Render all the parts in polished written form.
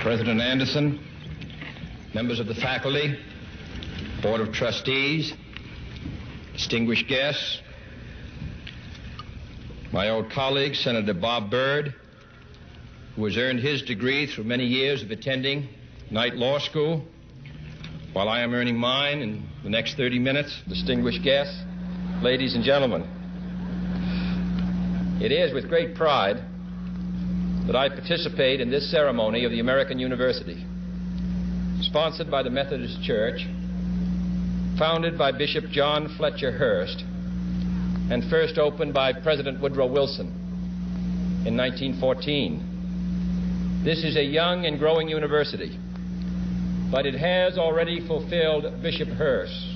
President Anderson, members of the faculty, Board of Trustees, distinguished guests, my old colleague, Senator Bob Byrd, who has earned his degree through many years of attending Knight Law School, while I am earning mine in the next 30 minutes, distinguished guests, ladies and gentlemen. It is with great pride that I participate in this ceremony of the American University, sponsored by the Methodist Church, founded by Bishop John Fletcher Hurst, and first opened by President Woodrow Wilson in 1914. This is a young and growing university, but it has already fulfilled Bishop Hurst's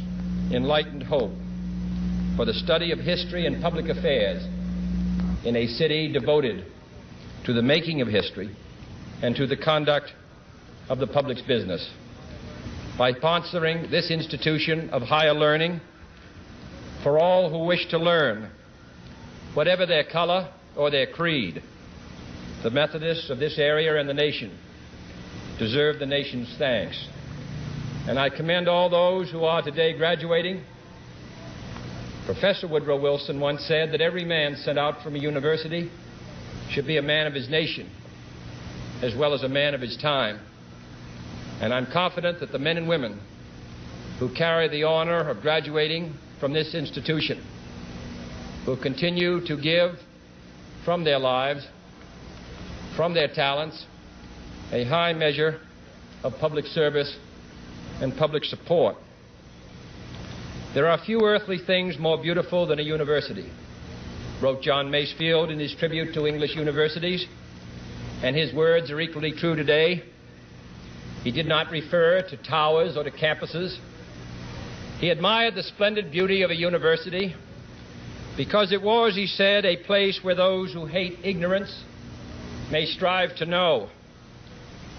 enlightened hope for the study of history and public affairs in a city devoted to the making of history and to the conduct of the public's business. By sponsoring this institution of higher learning for all who wish to learn, whatever their color or their creed, the Methodists of this area and the nation deserve the nation's thanks. And I commend all those who are today graduating. Professor Woodrow Wilson once said that every man sent out from a university should be a man of his nation as well as a man of his time. And I'm confident that the men and women who carry the honor of graduating from this institution will continue to give from their lives, from their talents, a high measure of public service and public support. There are few earthly things more beautiful than a university, wrote John Masefield in his tribute to English universities, and his words are equally true today. He did not refer to towers or to campuses. He admired the splendid beauty of a university because it was, he said, a place where those who hate ignorance may strive to know,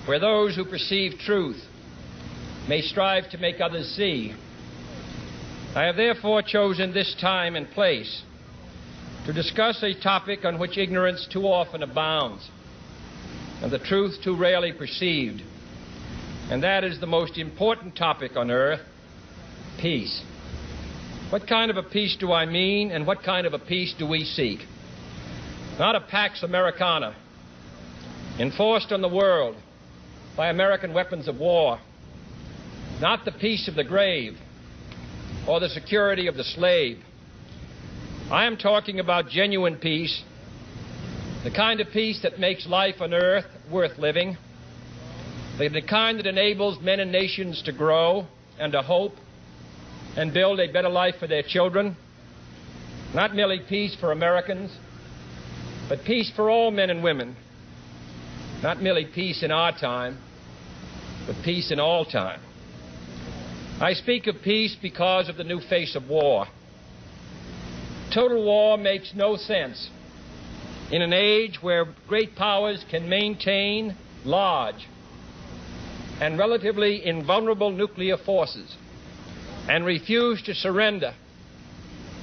where those who perceive truth may strive to make others see. I have therefore chosen this time and place to discuss a topic on which ignorance too often abounds and the truth too rarely perceived, and that is the most important topic on earth: peace. What kind of a peace do I mean, and what kind of a peace do we seek? Not a Pax Americana enforced on the world by American weapons of war, not the peace of the grave or the security of the slave. I am talking about genuine peace, the kind of peace that makes life on earth worth living, the kind that enables men and nations to grow and to hope and build a better life for their children. Not merely peace for Americans, but peace for all men and women. Not merely peace in our time, but peace in all time. I speak of peace because of the new face of war. Total war makes no sense in an age where great powers can maintain large and relatively invulnerable nuclear forces and refuse to surrender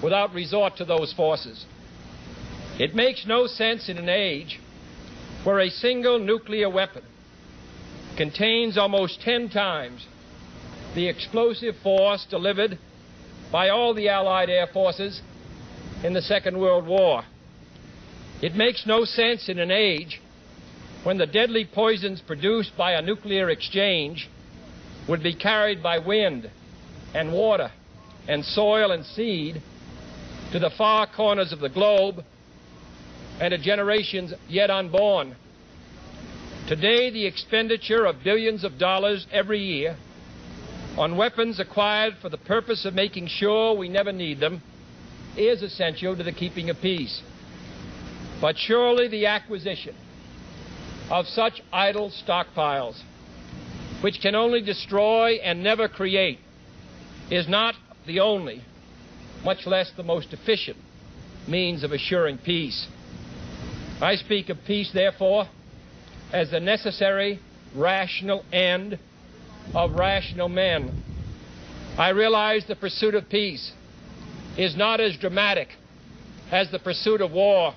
without resort to those forces. It makes no sense in an age where a single nuclear weapon contains almost 10 times the explosive force delivered by all the Allied air forces in the Second World War. It makes no sense in an age when the deadly poisons produced by a nuclear exchange would be carried by wind and water and soil and seed to the far corners of the globe and to generations yet unborn. Today, the expenditure of billions of dollars every year on weapons acquired for the purpose of making sure we never need them is essential to the keeping of peace. But surely the acquisition of such idle stockpiles, which can only destroy and never create, is not the only, much less the most efficient, means of assuring peace. I speak of peace, therefore, as the necessary, rational end of rational men. I realize the pursuit of peace is not as dramatic as the pursuit of war,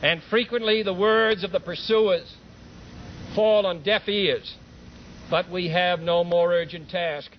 and frequently the words of the pursuers fall on deaf ears, but we have no more urgent task